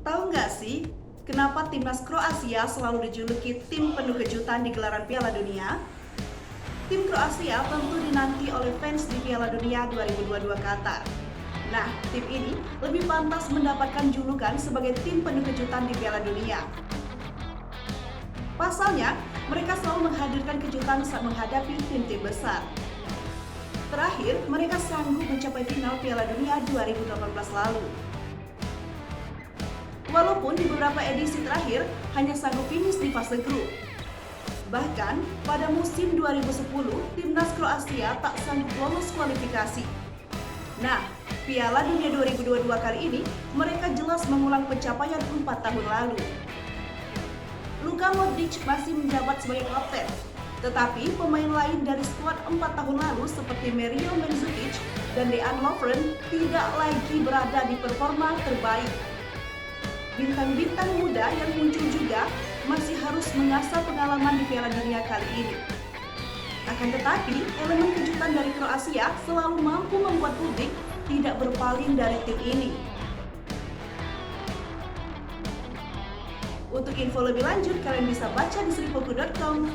Tahu nggak sih, kenapa timnas Kroasia selalu dijuluki tim penuh kejutan di gelaran Piala Dunia? Tim Kroasia tentu dinanti oleh fans di Piala Dunia 2022 Qatar. Nah, tim ini lebih pantas mendapatkan julukan sebagai tim penuh kejutan di Piala Dunia. Pasalnya, mereka selalu menghadirkan kejutan saat menghadapi tim-tim besar. Terakhir, mereka sanggup mencapai final Piala Dunia 2018 lalu. Walaupun di beberapa edisi terakhir hanya sanggup finish di fase grup. Bahkan, pada musim 2010, timnas Kroasia tak sanggup lolos kualifikasi. Nah, Piala Dunia 2022 kali ini, mereka jelas mengulang pencapaian 4 tahun lalu. Luka Modric masih menjabat sebagai kapten, tetapi pemain lain dari skuad 4 tahun lalu seperti Mario Mandzukic dan Dejan Lovren tidak lagi berada di performa terbaik. Bintang-bintang muda yang muncul juga masih harus mengasah pengalaman di Piala Dunia kali ini. Akan tetapi, elemen kejutan dari Kroasia selalu mampu membuat publik tidak berpaling dari tim ini. Untuk info lebih lanjut, kalian bisa baca di sripoku.com.